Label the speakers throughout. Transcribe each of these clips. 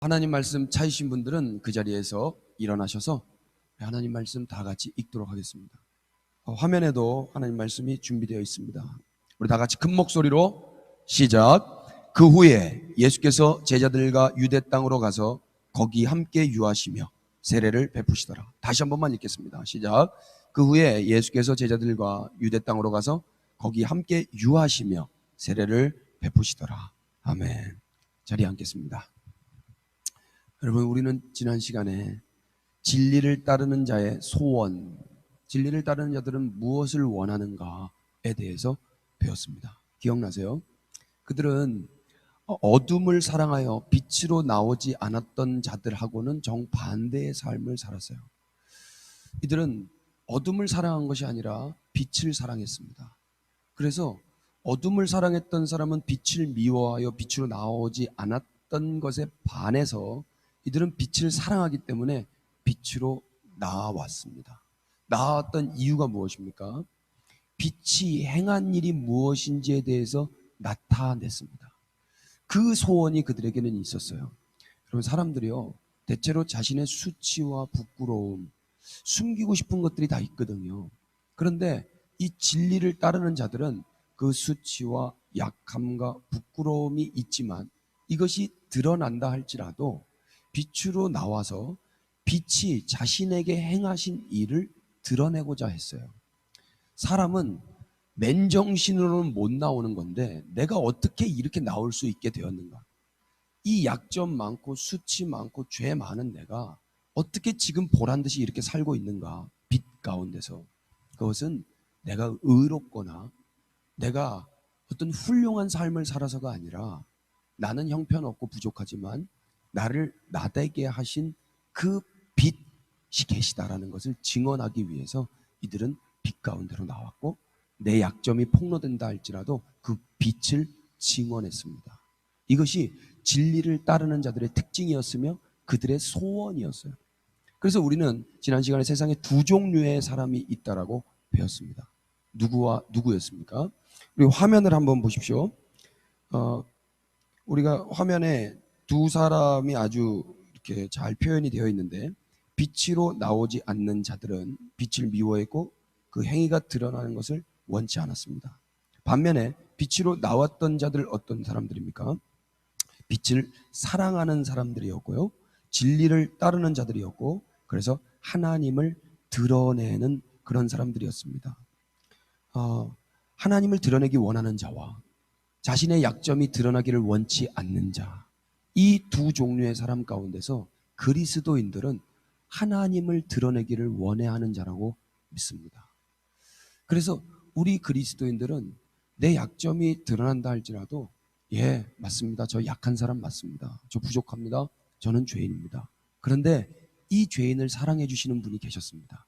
Speaker 1: 하나님 말씀 찾으신 분들은 그 자리에서 일어나셔서 하나님 말씀 다 같이 읽도록 하겠습니다. 화면에도 하나님 말씀이 준비되어 있습니다. 우리 다 같이 큰 목소리로 시작. 그 후에 예수께서 제자들과 유대 땅으로 가서 거기 함께 유하시며 세례를 베푸시더라. 다시 한 번만 읽겠습니다. 시작. 그 후에 예수께서 제자들과 유대 땅으로 가서 거기 함께 유하시며 세례를 베푸시더라. 아멘. 자리에 앉겠습니다. 여러분, 우리는 지난 시간에 진리를 따르는 자의 소원, 진리를 따르는 자들은 무엇을 원하는가에 대해서 배웠습니다. 기억나세요? 그들은 어둠을 사랑하여 빛으로 나오지 않았던 자들하고는 정반대의 삶을 살았어요. 이들은 어둠을 사랑한 것이 아니라 빛을 사랑했습니다. 그래서 어둠을 사랑했던 사람은 빛을 미워하여 빛으로 나오지 않았던 것에 반해서 이들은 빛을 사랑하기 때문에 빛으로 나아왔습니다. 나아왔던 이유가 무엇입니까? 빛이 행한 일이 무엇인지에 대해서 나타냈습니다. 그 소원이 그들에게는 있었어요. 여러분, 사람들이요, 대체로 자신의 수치와 부끄러움, 숨기고 싶은 것들이 다 있거든요. 그런데 이 진리를 따르는 자들은 그 수치와 약함과 부끄러움이 있지만 이것이 드러난다 할지라도 빛으로 나와서 빛이 자신에게 행하신 일을 드러내고자 했어요. 사람은 맨정신으로는 못 나오는 건데 내가 어떻게 이렇게 나올 수 있게 되었는가? 이 약점 많고 수치 많고 죄 많은 내가 어떻게 지금 보란 듯이 이렇게 살고 있는가? 빛 가운데서. 그것은 내가 의롭거나 내가 어떤 훌륭한 삶을 살아서가 아니라 나는 형편없고 부족하지만 나를 나되게 하신 그 빛이 계시다라는 것을 증언하기 위해서 이들은 빛 가운데로 나왔고 내 약점이 폭로된다 할지라도 그 빛을 증언했습니다. 이것이 진리를 따르는 자들의 특징이었으며 그들의 소원이었어요. 그래서 우리는 지난 시간에 세상에 두 종류의 사람이 있다라고 배웠습니다. 누구와 누구였습니까? 우리 화면을 한번 보십시오. 우리가 화면에 두 사람이 아주 이렇게 잘 표현이 되어 있는데, 빛으로 나오지 않는 자들은 빛을 미워했고 그 행위가 드러나는 것을 원치 않았습니다. 반면에 빛으로 나왔던 자들 어떤 사람들입니까? 빛을 사랑하는 사람들이었고요, 진리를 따르는 자들이었고, 그래서 하나님을 드러내는 그런 사람들이었습니다. 하나님을 드러내기 원하는 자와 자신의 약점이 드러나기를 원치 않는 자, 이 두 종류의 사람 가운데서 그리스도인들은 하나님을 드러내기를 원해하는 자라고 믿습니다. 그래서 우리 그리스도인들은 내 약점이 드러난다 할지라도 예, 맞습니다. 저 약한 사람 맞습니다. 저 부족합니다. 저는 죄인입니다. 그런데 이 죄인을 사랑해 주시는 분이 계셨습니다.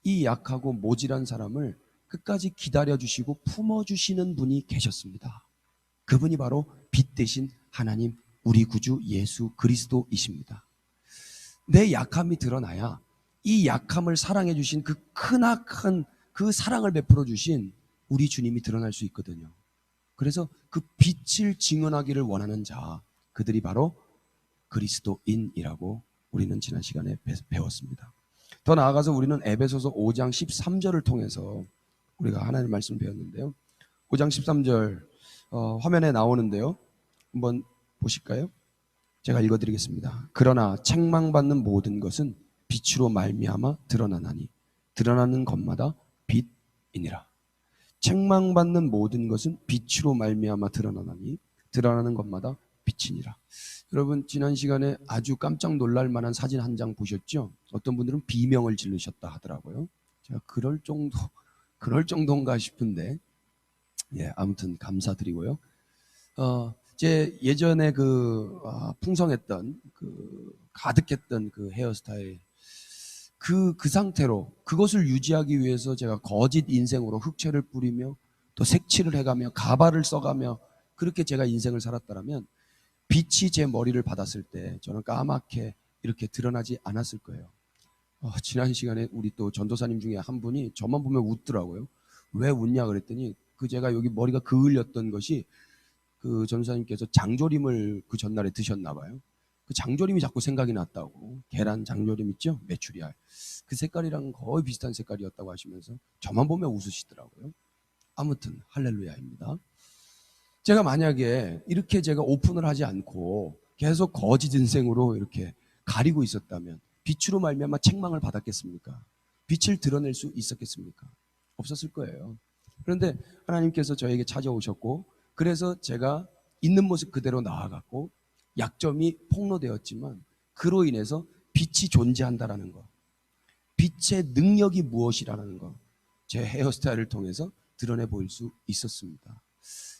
Speaker 1: 이 약하고 모질한 사람을 끝까지 기다려주시고 품어주시는 분이 계셨습니다. 그분이 바로 빛 대신 하나님, 우리 구주 예수 그리스도이십니다. 내 약함이 드러나야 이 약함을 사랑해 주신 그 크나큰 그 사랑을 베풀어 주신 우리 주님이 드러날 수 있거든요. 그래서 그 빛을 증언하기를 원하는 자, 그들이 바로 그리스도인이라고 우리는 지난 시간에 배웠습니다. 더 나아가서 우리는 에베소서 5장 13절을 통해서 우리가 하나님의 말씀을 배웠는데요. 5장 13절 화면에 나오는데요. 한번 보실까요? 제가 읽어드리겠습니다. 그러나 책망받는 모든 것은 빛으로 말미암아 드러나나니 드러나는 것마다 빛이니라. 책망받는 모든 것은 빛으로 말미암아 드러나나니 드러나는 것마다 빛이니라. 여러분, 지난 시간에 아주 깜짝 놀랄 만한 사진 한 장 보셨죠? 어떤 분들은 비명을 지르셨다 하더라고요. 제가 그럴 정도인가 싶은데, 예, 아무튼 감사드리고요. 제 예전에 풍성했던 가득했던 그 헤어스타일, 그 상태로 그것을 유지하기 위해서 제가 거짓 인생으로 흑채를 뿌리며 또 색칠을 해가며 가발을 써가며 그렇게 제가 인생을 살았다면 빛이 제 머리를 받았을 때 저는 까맣게 이렇게 드러나지 않았을 거예요. 지난 시간에 우리 또 전도사님 중에 한 분이 저만 보면 웃더라고요. 왜 웃냐 그랬더니 제가 여기 머리가 그을렸던 것이 그 전도사님께서 장조림을 그 전날에 드셨나 봐요. 그 장조림이 자꾸 생각이 났다고. 계란 장조림 있죠? 메추리알. 그 색깔이랑 거의 비슷한 색깔이었다고 하시면서 저만 보면 웃으시더라고요. 아무튼 할렐루야입니다. 제가 만약에 이렇게 제가 오픈을 하지 않고 계속 거짓 인생으로 이렇게 가리고 있었다면 빛으로 말미암아 책망을 받았겠습니까? 빛을 드러낼 수 있었겠습니까? 없었을 거예요. 그런데 하나님께서 저에게 찾아오셨고, 그래서 제가 있는 모습 그대로 나아갔고, 약점이 폭로되었지만 그로 인해서 빛이 존재한다라는 것, 빛의 능력이 무엇이라는 것, 제 헤어스타일을 통해서 드러내 보일 수 있었습니다.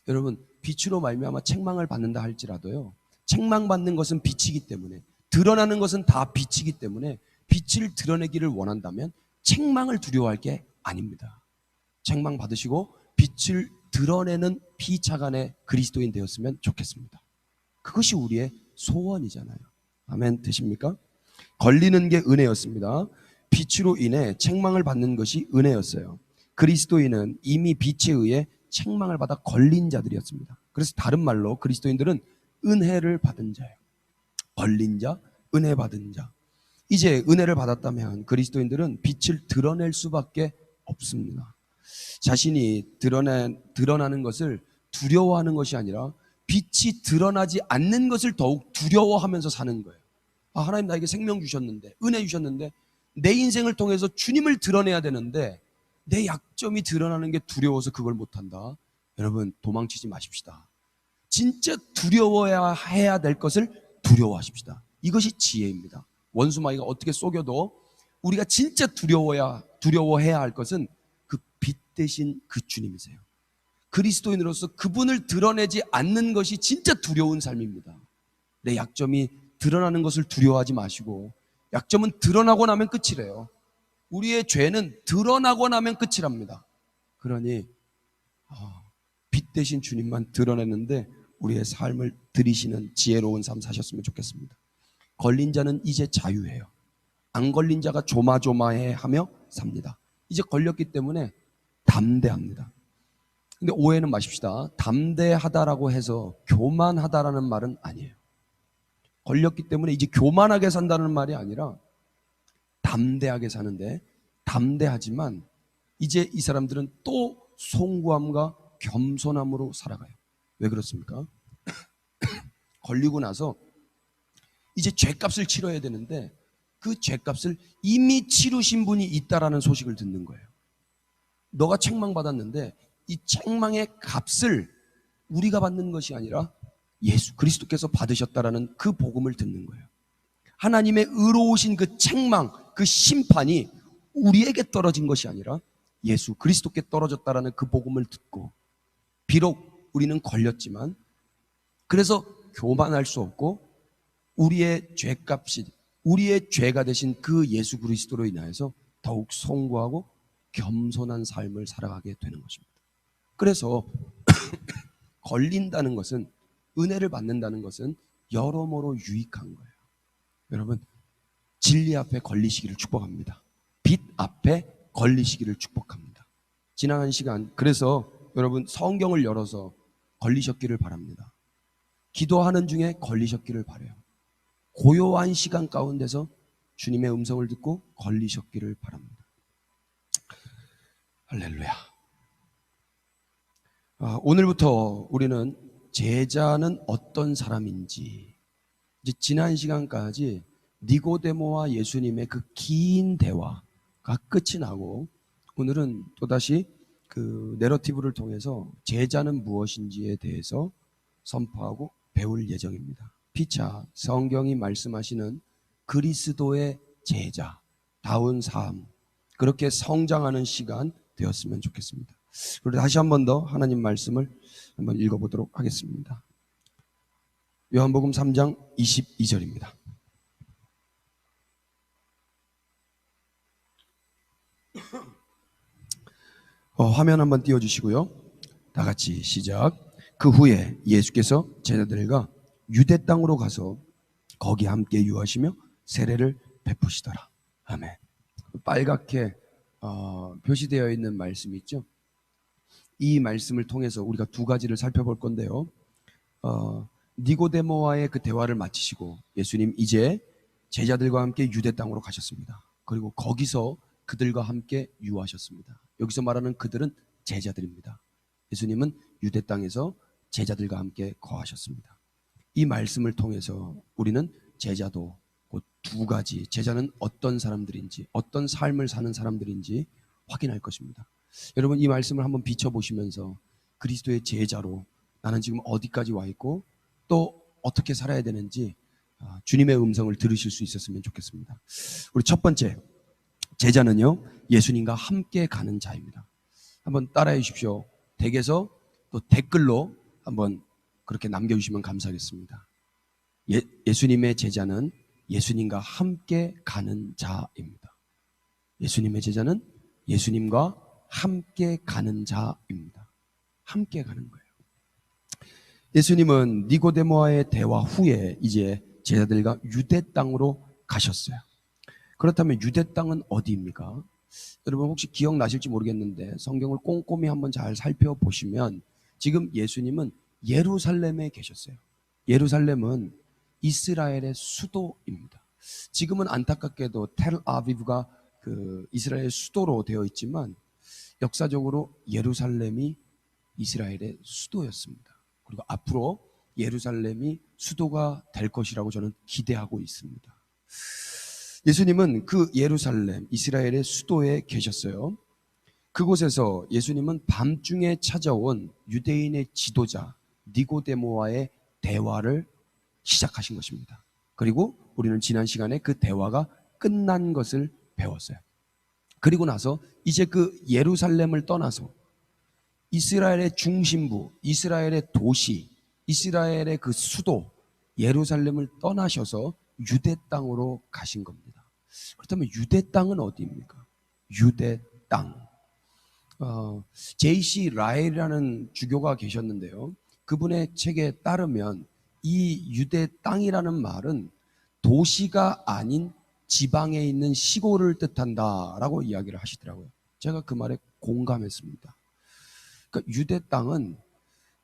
Speaker 1: 여러분, 빛으로 말미암아 책망을 받는다 할지라도요, 책망받는 것은 빛이기 때문에, 드러나는 것은 다 빛이기 때문에 빛을 드러내기를 원한다면 책망을 두려워할 게 아닙니다. 책망 받으시고 빛을 드러내는 피차간의 그리스도인 되었으면 좋겠습니다. 그것이 우리의 소원이잖아요. 아멘 되십니까? 걸리는 게 은혜였습니다. 빛으로 인해 책망을 받는 것이 은혜였어요. 그리스도인은 이미 빛에 의해 책망을 받아 걸린 자들이었습니다. 그래서 다른 말로 그리스도인들은 은혜를 받은 자예요. 걸린 자, 은혜 받은 자. 이제 은혜를 받았다면 그리스도인들은 빛을 드러낼 수밖에 없습니다. 자신이 드러나는 것을 두려워하는 것이 아니라 빛이 드러나지 않는 것을 더욱 두려워하면서 사는 거예요. 아, 하나님 나에게 생명 주셨는데, 은혜 주셨는데, 내 인생을 통해서 주님을 드러내야 되는데 내 약점이 드러나는 게 두려워서 그걸 못한다. 여러분, 도망치지 마십시다. 진짜 두려워해야 될 것을 두려워하십시다. 이것이 지혜입니다. 원수마귀가 어떻게 속여도 우리가 진짜 두려워해야 할 것은 그 빛 대신 그 주님이세요. 그리스도인으로서 그분을 드러내지 않는 것이 진짜 두려운 삶입니다. 내 약점이 드러나는 것을 두려워하지 마시고, 약점은 드러나고 나면 끝이래요. 우리의 죄는 드러나고 나면 끝이랍니다. 그러니 빛 대신 주님만 드러내는데 우리의 삶을 들이시는 지혜로운 삶 사셨으면 좋겠습니다. 걸린 자는 이제 자유해요. 안 걸린 자가 조마조마해하며 삽니다. 이제 걸렸기 때문에 담대합니다. 근데 오해는 마십시다. 담대하다라고 해서 교만하다라는 말은 아니에요. 걸렸기 때문에 이제 교만하게 산다는 말이 아니라 담대하게 사는데, 담대하지만 이제 이 사람들은 또 송구함과 겸손함으로 살아가요. 왜 그렇습니까? 걸리고 나서 이제 죄값을 치러야 되는데 그 죄값을 이미 치르신 분이 있다라는 소식을 듣는 거예요. 너가 책망받았는데 이 책망의 값을 우리가 받는 것이 아니라 예수 그리스도께서 받으셨다라는 그 복음을 듣는 거예요. 하나님의 의로우신 그 책망, 그 심판이 우리에게 떨어진 것이 아니라 예수 그리스도께 떨어졌다라는 그 복음을 듣고, 비록 우리는 걸렸지만 그래서 교만할 수 없고 우리의 죄값이, 우리의 죄가 되신 그 예수 그리스도로 인하여서 더욱 송구하고 겸손한 삶을 살아가게 되는 것입니다. 그래서 걸린다는 것은, 은혜를 받는다는 것은 여러모로 유익한 거예요. 여러분, 진리 앞에 걸리시기를 축복합니다. 빛 앞에 걸리시기를 축복합니다. 지난 시간, 그래서 여러분 성경을 열어서 걸리셨기를 바랍니다. 기도하는 중에 걸리셨기를 바라요. 고요한 시간 가운데서 주님의 음성을 듣고 걸리셨기를 바랍니다. 할렐루야. 오늘부터 우리는 제자는 어떤 사람인지, 이제 지난 시간까지 니고데모와 예수님의 그 긴 대화가 끝이 나고, 오늘은 또다시 그 내러티브를 통해서 제자는 무엇인지에 대해서 선포하고 배울 예정입니다. 피차 성경이 말씀하시는 그리스도의 제자다운 삶, 그렇게 성장하는 시간 되었으면 좋겠습니다. 그리고 다시 한 번 더 하나님 말씀을 한번 읽어보도록 하겠습니다. 요한복음 3장 22절입니다. 화면 한번 띄워주시고요. 다 같이 시작. 그 후에 예수께서 제자들과 유대 땅으로 가서 거기 함께 유하시며 세례를 베푸시더라. 아멘. 빨갛게 표시되어 있는 말씀이 있죠. 이 말씀을 통해서 우리가 두 가지를 살펴볼 건데요. 니고데모와의 그 대화를 마치시고 예수님 이제 제자들과 함께 유대 땅으로 가셨습니다. 그리고 거기서 그들과 함께 유하셨습니다. 여기서 말하는 그들은 제자들입니다. 예수님은 유대 땅에서 제자들과 함께 거하셨습니다. 이 말씀을 통해서 우리는 제자도 곧 두 가지, 제자는 어떤 사람들인지, 어떤 삶을 사는 사람들인지 확인할 것입니다. 여러분, 이 말씀을 한번 비춰보시면서 그리스도의 제자로 나는 지금 어디까지 와 있고 또 어떻게 살아야 되는지 주님의 음성을 들으실 수 있었으면 좋겠습니다. 우리 첫 번째, 제자는요, 예수님과 함께 가는 자입니다. 한번 따라해 주십시오. 댁에서 또 댓글로 한번 그렇게 남겨주시면 감사하겠습니다. 예수님의 제자는 예수님과 함께 가는 자입니다. 예수님의 제자는 예수님과 함께 가는 자입니다. 함께 가는 거예요. 예수님은 니고데모와의 대화 후에 이제 제자들과 유대 땅으로 가셨어요. 그렇다면 유대 땅은 어디입니까? 여러분 혹시 기억나실지 모르겠는데 성경을 꼼꼼히 한번 잘 살펴보시면 지금 예수님은 예루살렘에 계셨어요. 예루살렘은 이스라엘의 수도입니다. 지금은 안타깝게도 텔아비브가 그 이스라엘 수도로 되어 있지만 역사적으로 예루살렘이 이스라엘의 수도였습니다. 그리고 앞으로 예루살렘이 수도가 될 것이라고 저는 기대하고 있습니다. 예수님은 그 예루살렘, 이스라엘의 수도에 계셨어요. 그곳에서 예수님은 밤중에 찾아온 유대인의 지도자 니고데모와의 대화를 시작하신 것입니다. 그리고 우리는 지난 시간에 그 대화가 끝난 것을 배웠어요. 그리고 나서 이제 그 예루살렘을 떠나서 이스라엘의 중심부, 이스라엘의 도시, 이스라엘의 그 수도 예루살렘을 떠나셔서 유대 땅으로 가신 겁니다. 그렇다면 유대 땅은 어디입니까? 유대 땅. J.C. 라헬이라는 주교가 계셨는데요. 그분의 책에 따르면 이 유대 땅이라는 말은 도시가 아닌 지방에 있는 시골을 뜻한다라고 이야기를 하시더라고요. 제가 그 말에 공감했습니다. 그러니까 유대 땅은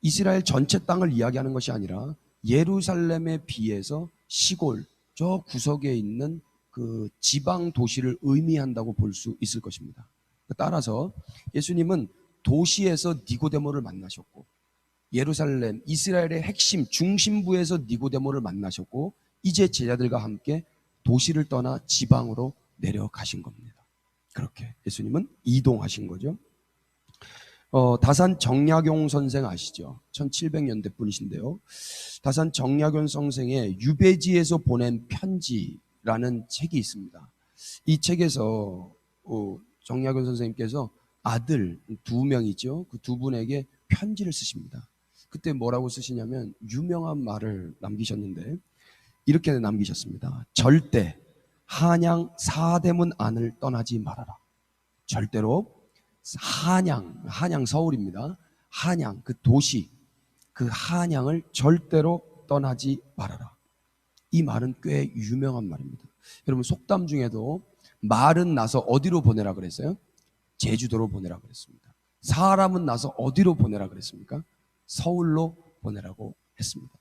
Speaker 1: 이스라엘 전체 땅을 이야기하는 것이 아니라 예루살렘에 비해서 시골, 저 구석에 있는 그 지방 도시를 의미한다고 볼 수 있을 것입니다. 따라서 예수님은 도시에서 니고데모를 만나셨고 예루살렘, 이스라엘의 핵심 중심부에서 니고데모를 만나셨고 이제 제자들과 함께 도시를 떠나 지방으로 내려가신 겁니다. 그렇게 예수님은 이동하신 거죠. 다산 정약용 선생 아시죠? 1700년대 분이신데요. 다산 정약용 선생의 유배지에서 보낸 편지라는 책이 있습니다. 이 책에서 정약용 선생님께서 아들 두 명이죠. 그 두 분에게 편지를 쓰십니다. 그때 뭐라고 쓰시냐면 유명한 말을 남기셨는데 이렇게 남기셨습니다. 절대 한양 사대문 안을 떠나지 말아라. 절대로 한양 서울입니다. 한양 그 도시 그 한양을 절대로 떠나지 말아라. 이 말은 꽤 유명한 말입니다. 여러분 속담 중에도 말은 나서 어디로 보내라 그랬어요? 제주도로 보내라 그랬습니다. 사람은 나서 어디로 보내라 그랬습니까? 서울로 보내라고 했습니다.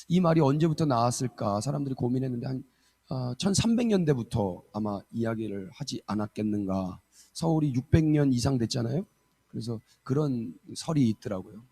Speaker 1: 이 말이 언제부터 나왔을까 사람들이 고민했는데 한 1300년대부터 아마 이야기를 하지 않았겠는가. 서울이 600년 이상 됐잖아요. 그래서 그런 설이 있더라고요.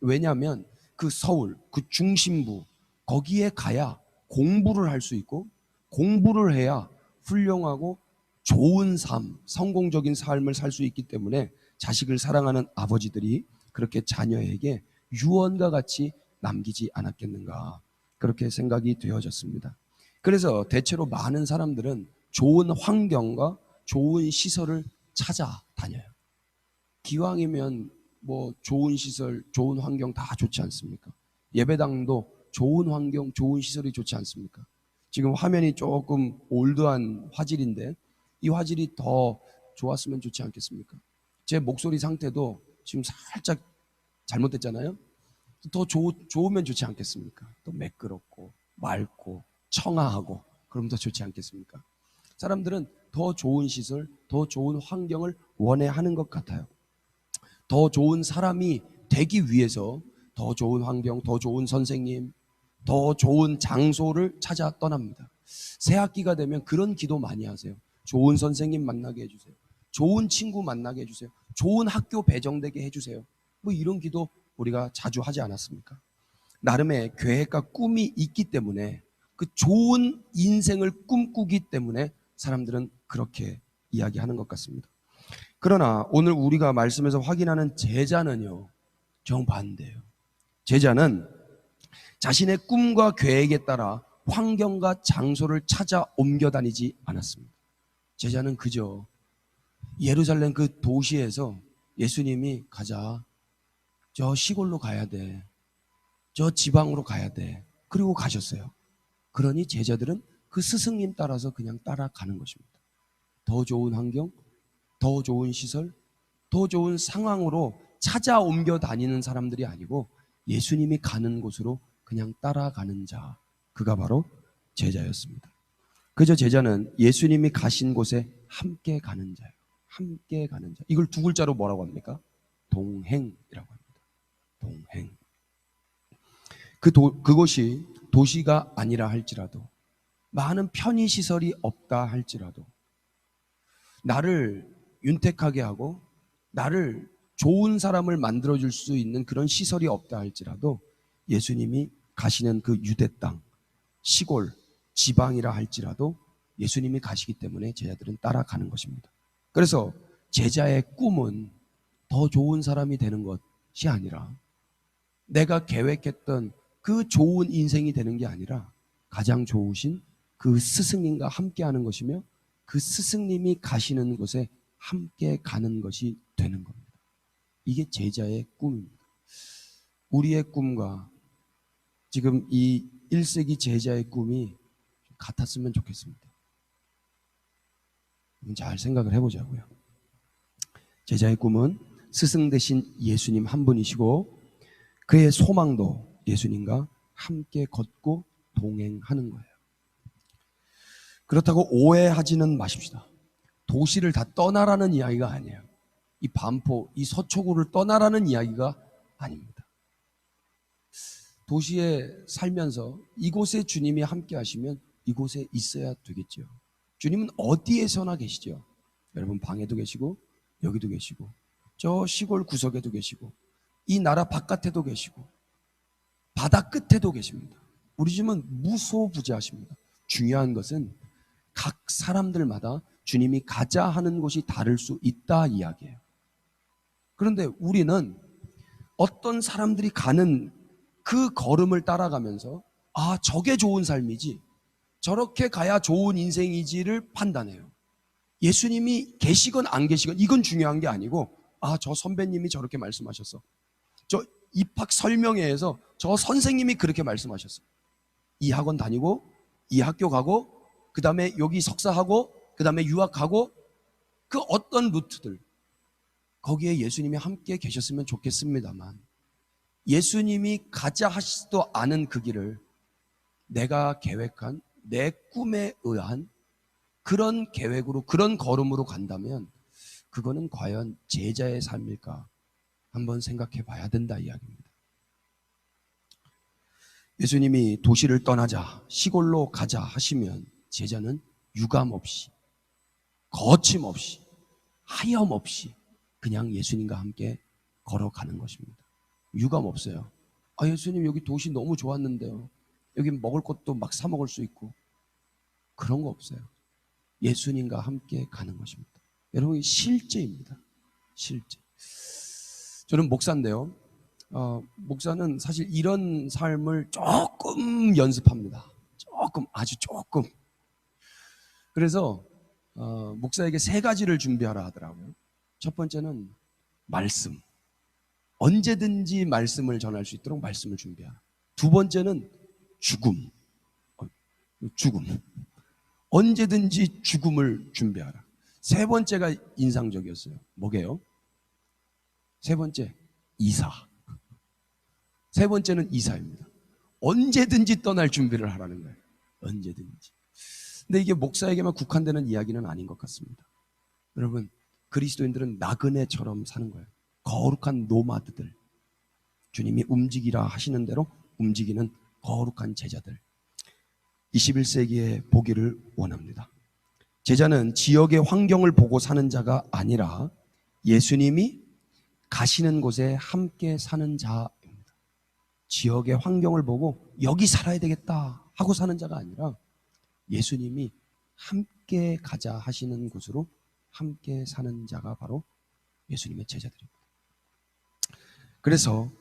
Speaker 1: 왜냐하면 그 서울, 그 중심부 거기에 가야 공부를 할 수 있고 공부를 해야 훌륭하고 좋은 삶, 성공적인 삶을 살 수 있기 때문에 자식을 사랑하는 아버지들이 그렇게 자녀에게 유언과 같이 남기지 않았겠는가. 그렇게 생각이 되어졌습니다. 그래서 대체로 많은 사람들은 좋은 환경과 좋은 시설을 찾아다녀요. 기왕이면 뭐 좋은 시설, 좋은 환경 다 좋지 않습니까? 예배당도 좋은 환경, 좋은 시설이 좋지 않습니까? 지금 화면이 조금 올드한 화질인데 이 화질이 더 좋았으면 좋지 않겠습니까? 제 목소리 상태도 지금 살짝 잘못됐잖아요. 더 좋으면 좋지 않겠습니까? 또 매끄럽고 맑고 청아하고 그럼 더 좋지 않겠습니까? 사람들은 더 좋은 시설, 더 좋은 환경을 원해하는 것 같아요. 더 좋은 사람이 되기 위해서 더 좋은 환경, 더 좋은 선생님, 더 좋은 장소를 찾아 떠납니다. 새 학기가 되면 그런 기도 많이 하세요. 좋은 선생님 만나게 해주세요. 좋은 친구 만나게 해주세요. 좋은 학교 배정되게 해주세요. 뭐 이런 기도 우리가 자주 하지 않았습니까? 나름의 계획과 꿈이 있기 때문에, 그 좋은 인생을 꿈꾸기 때문에 사람들은 그렇게 이야기하는 것 같습니다. 그러나 오늘 우리가 말씀에서 확인하는 제자는요, 정반대예요. 제자는 자신의 꿈과 계획에 따라 환경과 장소를 찾아 옮겨 다니지 않았습니다. 제자는 그저 예루살렘 그 도시에서 예수님이 가자, 저 시골로 가야 돼, 저 지방으로 가야 돼, 그리고 가셨어요. 그러니 제자들은 그 스승님 따라서 그냥 따라가는 것입니다. 더 좋은 환경, 더 좋은 시설, 더 좋은 상황으로 찾아 옮겨 다니는 사람들이 아니고 예수님이 가는 곳으로 그냥 따라가는 자, 그가 바로 제자였습니다. 그저 제자는 예수님이 가신 곳에 함께 가는 자예요. 함께 가는 자. 이걸 두 글자로 뭐라고 합니까? 동행이라고 합니다. 동행. 그곳이 도시가 아니라 할지라도, 많은 편의시설이 없다 할지라도, 나를 윤택하게 하고 나를 좋은 사람을 만들어줄 수 있는 그런 시설이 없다 할지라도 예수님이 가시는 그 유대 땅, 시골, 지방이라 할지라도 예수님이 가시기 때문에 제자들은 따라가는 것입니다. 그래서 제자의 꿈은 더 좋은 사람이 되는 것이 아니라, 내가 계획했던 그 좋은 인생이 되는 게 아니라 가장 좋으신 그 스승님과 함께 하는 것이며 그 스승님이 가시는 곳에 함께 가는 것이 되는 겁니다. 이게 제자의 꿈입니다. 우리의 꿈과 지금 이 1세기 제자의 꿈이 같았으면 좋겠습니다. 잘 생각을 해보자고요. 제자의 꿈은 스승 대신 예수님 한 분이시고 그의 소망도 예수님과 함께 걷고 동행하는 거예요. 그렇다고 오해하지는 마십시다. 도시를 다 떠나라는 이야기가 아니에요. 이 반포, 이 서초구를 떠나라는 이야기가 아닙니다. 도시에 살면서 이곳에 주님이 함께 하시면 이곳에 있어야 되겠죠. 주님은 어디에서나 계시죠. 여러분 방에도 계시고 여기도 계시고 저 시골 구석에도 계시고 이 나라 바깥에도 계시고 바다 끝에도 계십니다. 우리 주님은 무소부재하십니다. 중요한 것은 각 사람들마다 주님이 가자 하는 곳이 다를 수 있다 이야기예요. 그런데 우리는 어떤 사람들이 가는 그 걸음을 따라가면서 아, 저게 좋은 삶이지, 저렇게 가야 좋은 인생이지를 판단해요. 예수님이 계시건 안 계시건 이건 중요한 게 아니고, 아, 저 선배님이 저렇게 말씀하셨어, 저 입학 설명회에서 저 선생님이 그렇게 말씀하셨어, 이 학원 다니고 이 학교 가고 그 다음에 여기 석사하고 그 다음에 유학하고, 그 어떤 루트들 거기에 예수님이 함께 계셨으면 좋겠습니다만, 예수님이 가자 하시지도 않은 그 길을 내가 계획한 내 꿈에 의한 그런 계획으로, 그런 걸음으로 간다면 그거는 과연 제자의 삶일까 한번 생각해 봐야 된다 이야기입니다. 예수님이 도시를 떠나자, 시골로 가자 하시면 제자는 유감없이, 거침없이, 하염없이 그냥 예수님과 함께 걸어가는 것입니다. 유감 없어요. 아, 예수님 여기 도시 너무 좋았는데요, 여기 먹을 것도 막 사 먹을 수 있고, 그런 거 없어요. 예수님과 함께 가는 것입니다. 여러분, 실제입니다. 실제. 저는 목사인데요, 목사는 사실 이런 삶을 조금 연습합니다. 조금, 아주 조금. 그래서 목사에게 세 가지를 준비하라 하더라고요. 첫 번째는 말씀. 언제든지 말씀을 전할 수 있도록 말씀을 준비하라. 두 번째는 죽음. 죽음. 언제든지 죽음을 준비하라. 세 번째가 인상적이었어요. 뭐게요? 세 번째, 이사. 세 번째는 이사입니다. 언제든지 떠날 준비를 하라는 거예요. 언제든지. 근데 이게 목사에게만 국한되는 이야기는 아닌 것 같습니다. 여러분, 그리스도인들은 나그네처럼 사는 거예요. 거룩한 노마드들. 주님이 움직이라 하시는 대로 움직이는 거룩한 제자들, 21세기에 보기를 원합니다. 제자는 지역의 환경을 보고 사는 자가 아니라 예수님이 가시는 곳에 함께 사는 자입니다. 지역의 환경을 보고 여기 살아야 되겠다 하고 사는 자가 아니라 예수님이 함께 가자 하시는 곳으로 함께 사는 자가 바로 예수님의 제자들입니다. 그래서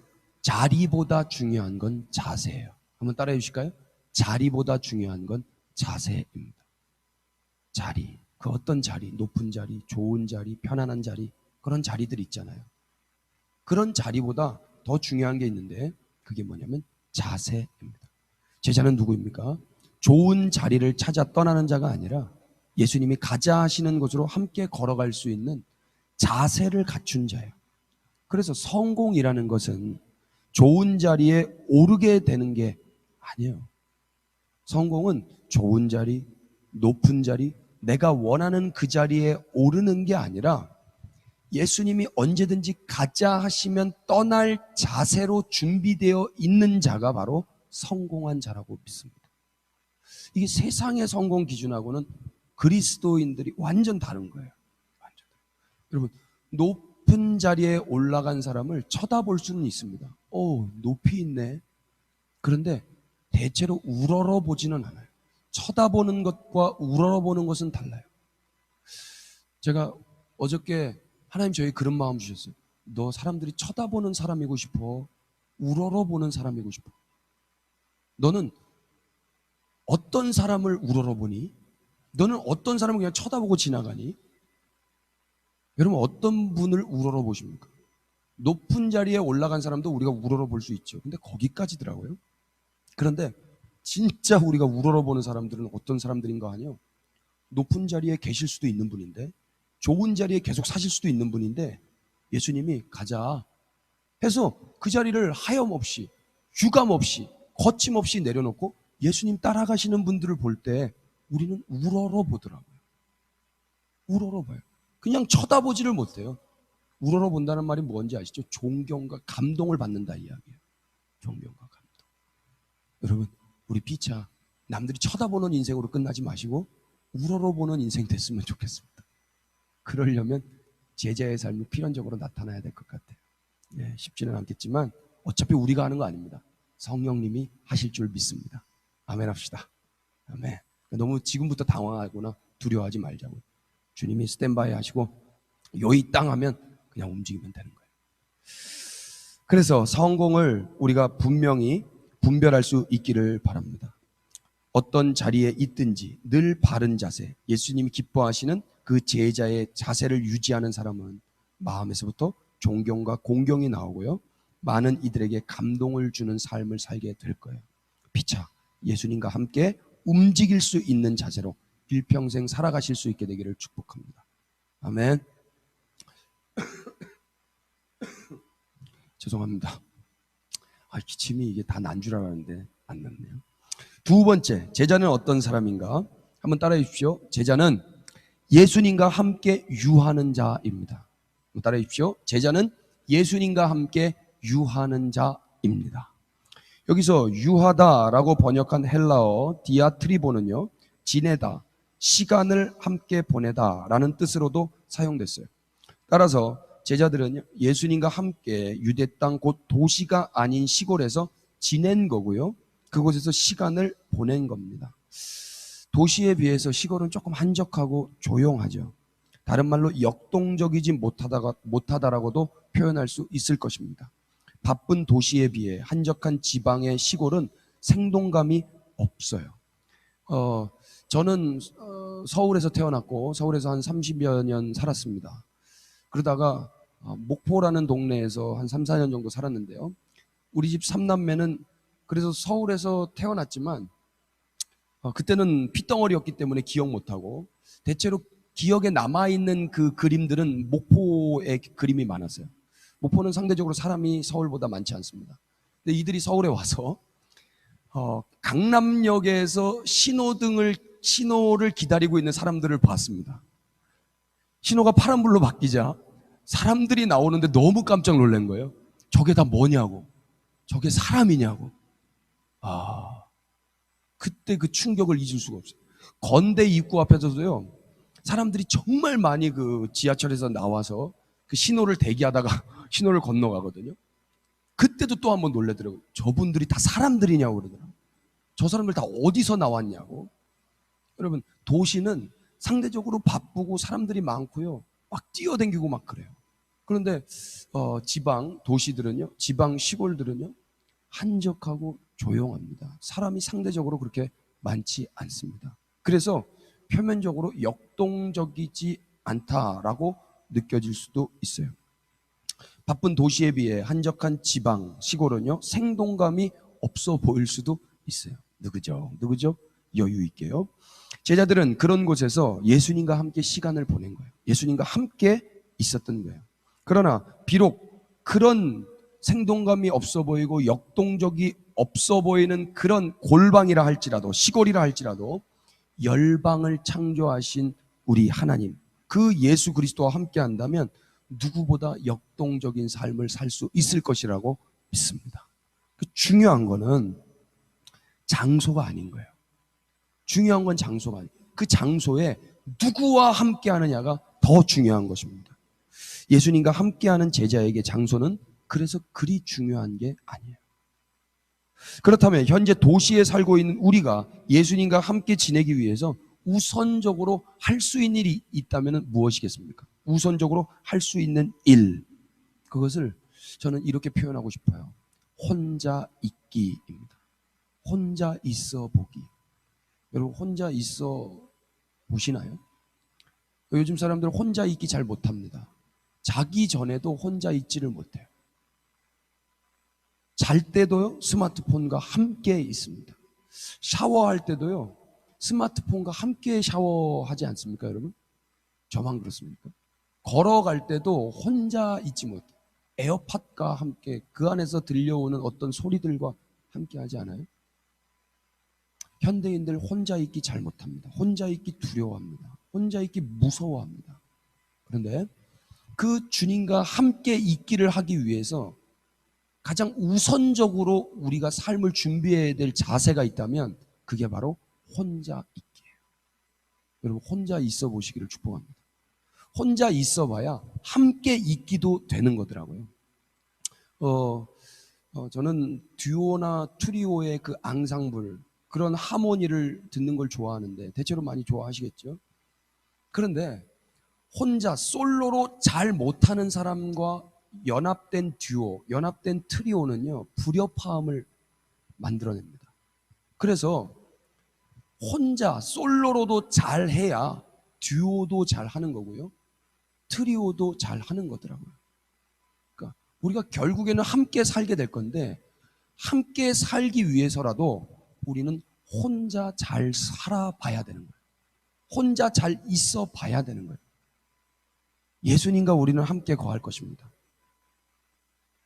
Speaker 1: 자리보다 중요한 건 자세예요. 한번 따라해 주실까요? 자리보다 중요한 건 자세입니다. 자리, 그 어떤 자리, 높은 자리, 좋은 자리, 편안한 자리, 그런 자리들 있잖아요. 그런 자리보다 더 중요한 게 있는데 그게 뭐냐면 자세입니다. 제자는 누구입니까? 좋은 자리를 찾아 떠나는 자가 아니라 예수님이 가자 하시는 곳으로 함께 걸어갈 수 있는 자세를 갖춘 자예요. 그래서 성공이라는 것은 좋은 자리에 오르게 되는 게 아니에요. 성공은 좋은 자리, 높은 자리, 내가 원하는 그 자리에 오르는 게 아니라 예수님이 언제든지 가자 하시면 떠날 자세로 준비되어 있는 자가 바로 성공한 자라고 믿습니다. 이게 세상의 성공 기준하고는 그리스도인들이 완전 다른 거예요. 완전. 여러분, 높은 자리에 올라간 사람을 쳐다볼 수는 있습니다. 높이 있네. 그런데 대체로 우러러 보지는 않아요. 쳐다보는 것과 우러러 보는 것은 달라요. 제가 어저께 하나님 저에게 그런 마음 주셨어요. 너 사람들이 쳐다보는 사람이고 싶어? 우러러 보는 사람이고 싶어? 너는 어떤 사람을 우러러 보니? 너는 어떤 사람을 그냥 쳐다보고 지나가니? 여러분, 어떤 분을 우러러 보십니까? 높은 자리에 올라간 사람도 우리가 우러러 볼 수 있죠. 근데 거기까지더라고요. 그런데 진짜 우리가 우러러 보는 사람들은 어떤 사람들인가 하뇨? 높은 자리에 계실 수도 있는 분인데, 좋은 자리에 계속 사실 수도 있는 분인데, 예수님이 가자 해서 그 자리를 하염없이, 유감없이, 거침없이 내려놓고 예수님 따라가시는 분들을 볼 때 우리는 우러러 보더라고요. 우러러 봐요. 그냥 쳐다보지를 못해요. 우러러 본다는 말이 뭔지 아시죠? 존경과 감동을 받는다 이야기예요. 존경과 감동. 여러분, 우리 피차 남들이 쳐다보는 인생으로 끝나지 마시고 우러러 보는 인생 됐으면 좋겠습니다. 그러려면 제자의 삶이 필연적으로 나타나야 될 것 같아요. 쉽지는 않겠지만 어차피 우리가 하는 거 아닙니다. 성령님이 하실 줄 믿습니다. 아멘 합시다. 아멘. 너무 지금부터 당황하거나 두려워하지 말자고요. 주님이 스탠바이 하시고 여기 땅 하면 그냥 움직이면 되는 거예요. 그래서 성공을 우리가 분명히 분별할 수 있기를 바랍니다. 어떤 자리에 있든지 늘 바른 자세, 예수님이 기뻐하시는 그 제자의 자세를 유지하는 사람은 마음에서부터 존경과 공경이 나오고요, 많은 이들에게 감동을 주는 삶을 살게 될 거예요. 피차 예수님과 함께 움직일 수 있는 자세로 일평생 살아가실 수 있게 되기를 축복합니다. 아멘. 죄송합니다. 기침이 이게 다 난 줄 알았는데 안 났네요. 두 번째, 제자는 어떤 사람인가? 한번 따라해 주십시오. 제자는 예수님과 함께 유하는 자입니다. 따라해 주십시오. 제자는 예수님과 함께 유하는 자입니다. 여기서 유하다라고 번역한 헬라어 디아트리보는요, 지내다, 시간을 함께 보내다라는 뜻으로도 사용됐어요. 따라서 제자들은 예수님과 함께 유대 땅 곧 도시가 아닌 시골에서 지낸 거고요, 그곳에서 시간을 보낸 겁니다. 도시에 비해서 시골은 조금 한적하고 조용하죠. 다른 말로 역동적이지 못하다라고도 표현할 수 있을 것입니다. 바쁜 도시에 비해 한적한 지방의 시골은 생동감이 없어요. 저는 서울에서 태어났고 서울에서 한 30여 년 살았습니다. 그러다가 목포라는 동네에서 한 3, 4년 정도 살았는데요. 우리 집 3남매는 그래서 서울에서 태어났지만 그때는 핏덩어리였기 때문에 기억 못하고 대체로 기억에 남아있는 그 그림들은 목포의 그림이 많았어요. 목포는 상대적으로 사람이 서울보다 많지 않습니다. 근데 이들이 서울에 와서 강남역에서 신호를 기다리고 있는 사람들을 봤습니다. 신호가 파란불로 바뀌자 사람들이 나오는데 너무 깜짝 놀란 거예요. 저게 다 뭐냐고, 저게 사람이냐고. 아, 그때 그 충격을 잊을 수가 없어요. 건대 입구 앞에서도요, 사람들이 정말 많이 그 지하철에서 나와서 그 신호를 대기하다가 신호를 건너가거든요. 그때도 또 한번 놀래더라고요. 저분들이 다 사람들이냐고 그러더라고요. 저 사람들 다 어디서 나왔냐고. 여러분, 도시는 상대적으로 바쁘고 사람들이 많고요. 막 뛰어다니고 막 그래요. 그런데 지방 도시들은요, 지방 시골들은요, 한적하고 조용합니다. 사람이 상대적으로 그렇게 많지 않습니다. 그래서 표면적으로 역동적이지 않다라고 느껴질 수도 있어요. 바쁜 도시에 비해 한적한 지방 시골은요, 생동감이 없어 보일 수도 있어요. 누구죠? 누구죠? 여유 있게요. 제자들은 그런 곳에서 예수님과 함께 시간을 보낸 거예요. 예수님과 함께 있었던 거예요. 그러나 비록 그런 생동감이 없어 보이고 역동적이 없어 보이는 그런 골방이라 할지라도, 시골이라 할지라도, 열방을 창조하신 우리 하나님, 그 예수 그리스도와 함께 한다면 누구보다 역동적인 삶을 살 수 있을 것이라고 믿습니다. 그 중요한 거는 장소가 아닌 거예요. 중요한 건 장소가 아니에요. 그 장소에 누구와 함께 하느냐가 더 중요한 것입니다. 예수님과 함께하는 제자에게 장소는 그래서 그리 중요한 게 아니에요. 그렇다면 현재 도시에 살고 있는 우리가 예수님과 함께 지내기 위해서 우선적으로 할 수 있는 일이 있다면 무엇이겠습니까? 우선적으로 할 수 있는 일, 그것을 저는 이렇게 표현하고 싶어요. 혼자 있기입니다. 혼자 있어 보기. 여러분, 혼자 있어 보시나요? 요즘 사람들은 혼자 있기 잘 못합니다. 자기 전에도 혼자 있지를 못해요. 잘 때도요, 스마트폰과 함께 있습니다. 샤워할 때도요, 스마트폰과 함께 샤워하지 않습니까, 여러분? 저만 그렇습니까? 걸어갈 때도 혼자 있지 못해요. 에어팟과 함께 그 안에서 들려오는 어떤 소리들과 함께 하지 않아요? 현대인들 혼자 있기 잘 못합니다. 혼자 있기 두려워합니다. 혼자 있기 무서워합니다. 그런데 그 주님과 함께 있기를 하기 위해서 가장 우선적으로 우리가 삶을 준비해야 될 자세가 있다면 그게 바로 혼자 있기예요. 여러분, 혼자 있어 보시기를 축복합니다. 혼자 있어 봐야 함께 있기도 되는 거더라고요. 저는 듀오나 트리오의 그 앙상블, 그런 하모니를 듣는 걸 좋아하는데 대체로 많이 좋아하시겠죠? 그런데 혼자 솔로로 잘 못하는 사람과 연합된 듀오, 연합된 트리오는요, 불협화음을 만들어냅니다. 그래서 혼자 솔로로도 잘해야 듀오도 잘하는 거고요, 트리오도 잘하는 거더라고요. 그러니까 우리가 결국에는 함께 살게 될 건데, 함께 살기 위해서라도 우리는 혼자 잘 살아봐야 되는 거예요. 혼자 잘 있어 봐야 되는 거예요. 예수님과 우리는 함께 거할 것입니다.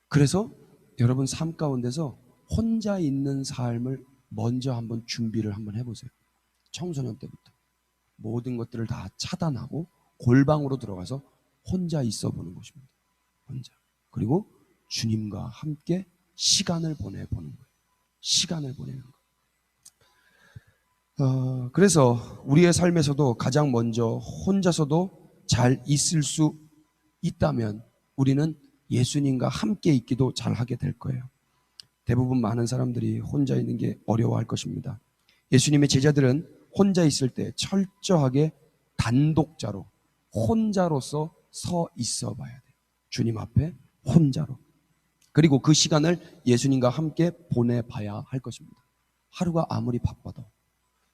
Speaker 1: 그래서 여러분 삶 가운데서 혼자 있는 삶을 먼저 한번 준비를 한번 해보세요. 청소년 때부터 모든 것들을 다 차단하고 골방으로 들어가서 혼자 있어 보는 것입니다. 혼자. 그리고 주님과 함께 시간을 보내보는 거예요. 시간을 보내는 거예요. 그래서 우리의 삶에서도 가장 먼저 혼자서도 잘 있을 수 있다면 우리는 예수님과 함께 있기도 잘 하게 될 거예요. 대부분 많은 사람들이 혼자 있는 게 어려워할 것입니다. 예수님의 제자들은 혼자 있을 때 철저하게 단독자로, 혼자로서 서 있어 봐야 돼요. 주님 앞에 혼자로. 그리고 그 시간을 예수님과 함께 보내봐야 할 것입니다. 하루가 아무리 바빠도,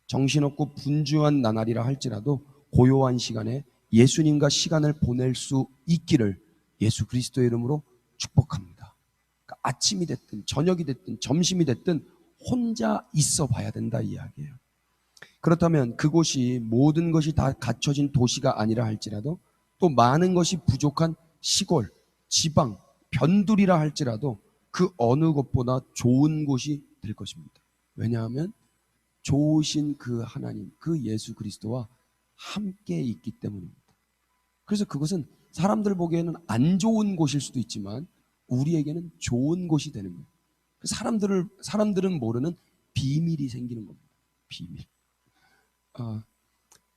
Speaker 1: 정신없고 분주한 나날이라 할지라도 고요한 시간에 예수님과 시간을 보낼 수 있기를 예수 그리스도의 이름으로 축복합니다. 그러니까 아침이 됐든 저녁이 됐든 점심이 됐든 혼자 있어 봐야 된다 이 이야기예요. 그렇다면 그곳이 모든 것이 다 갖춰진 도시가 아니라 할지라도, 또 많은 것이 부족한 시골, 지방, 변두리라 할지라도 그 어느 것보다 좋은 곳이 될 것입니다. 왜냐하면 좋으신 그 하나님, 그 예수 그리스도와 함께 있기 때문입니다. 그래서 그것은 사람들 보기에는 안 좋은 곳일 수도 있지만 우리에게는 좋은 곳이 되는 거예요. 사람들은 모르는 비밀이 생기는 겁니다. 비밀.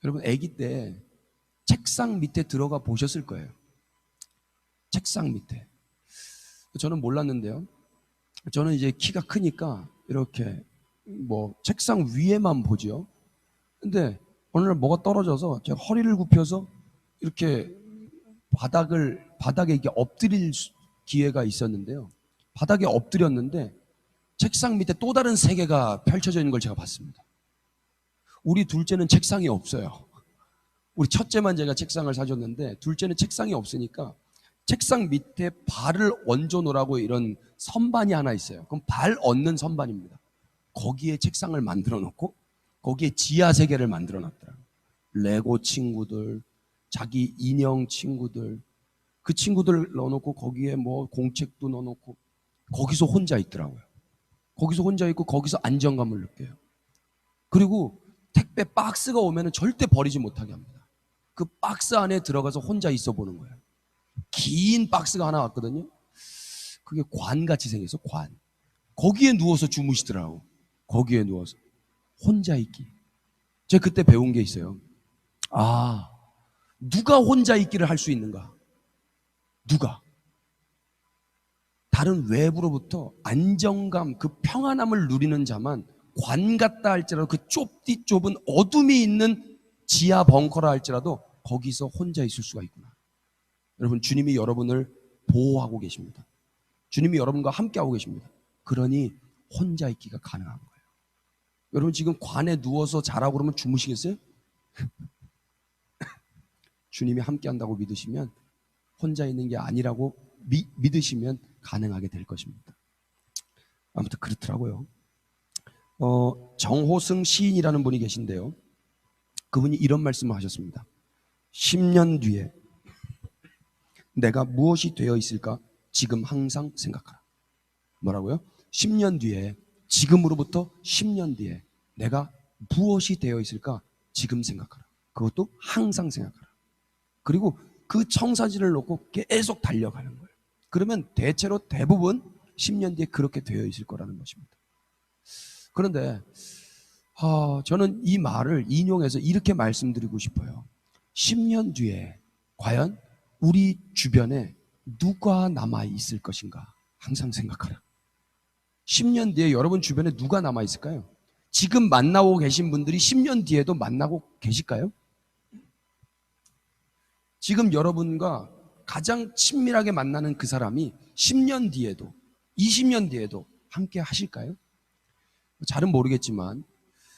Speaker 1: 여러분 아기 때 책상 밑에 들어가 보셨을 거예요. 책상 밑에. 저는 몰랐는데요. 저는 이제 키가 크니까 이렇게 뭐 책상 위에만 보죠. 근데 어느 날 뭐가 떨어져서 제가 허리를 굽혀서 이렇게 바닥에 이게 엎드릴 기회가 있었는데요. 바닥에 엎드렸는데 책상 밑에 또 다른 세계가 펼쳐져 있는 걸 제가 봤습니다. 우리 둘째는 책상이 없어요. 우리 첫째만 제가 책상을 사줬는데 둘째는 책상이 없으니까 책상 밑에 발을 얹어 놓으라고 이런 선반이 하나 있어요. 그럼 발 얹는 선반입니다. 거기에 책상을 만들어 놓고 거기에 지하 세계를 만들어 놨더라고요. 레고 친구들, 자기 인형 친구들, 그 친구들 넣어놓고 거기에 뭐 공책도 넣어놓고 거기서 혼자 있더라고요. 거기서 혼자 있고 거기서 안정감을 느껴요. 그리고 택배 박스가 오면 절대 버리지 못하게 합니다. 그 박스 안에 들어가서 혼자 있어 보는 거예요. 긴 박스가 하나 왔거든요. 그게 관같이 생겨서 관. 거기에 누워서 주무시더라고. 거기에 누워서 혼자 있기. 제가 그때 배운 게 있어요. 누가 혼자 있기를 할 수 있는가? 누가? 다른 외부로부터 안정감, 그 평안함을 누리는 자만 관 같다 할지라도 그 좁은 어둠이 있는 지하 벙커라 할지라도 거기서 혼자 있을 수가 있구나. 여러분, 주님이 여러분을 보호하고 계십니다. 주님이 여러분과 함께하고 계십니다. 그러니 혼자 있기가 가능한 거예요. 여러분 지금 관에 누워서 자라고 그러면 주무시겠어요? 주님이 함께한다고 믿으시면 혼자 있는 게 아니라고 믿으시면 가능하게 될 것입니다. 아무튼 그렇더라고요. 정호승 시인이라는 분이 계신데요. 그분이 이런 말씀을 하셨습니다. 10년 뒤에 내가 무엇이 되어 있을까 지금 항상 생각하라. 뭐라고요? 10년 뒤에, 지금으로부터 10년 뒤에 내가 무엇이 되어 있을까 지금 생각하라. 그것도 항상 생각하라. 그리고 그 청사진을 놓고 계속 달려가는 거예요. 그러면 대부분 10년 뒤에 그렇게 되어 있을 거라는 것입니다. 그런데 저는 이 말을 인용해서 이렇게 말씀드리고 싶어요. 10년 뒤에 과연 우리 주변에 누가 남아 있을 것인가 항상 생각하라. 10년 뒤에 여러분 주변에 누가 남아 있을까요? 지금 만나고 계신 분들이 10년 뒤에도 만나고 계실까요? 지금 여러분과 가장 친밀하게 만나는 그 사람이 10년 뒤에도 20년 뒤에도 함께 하실까요? 잘은 모르겠지만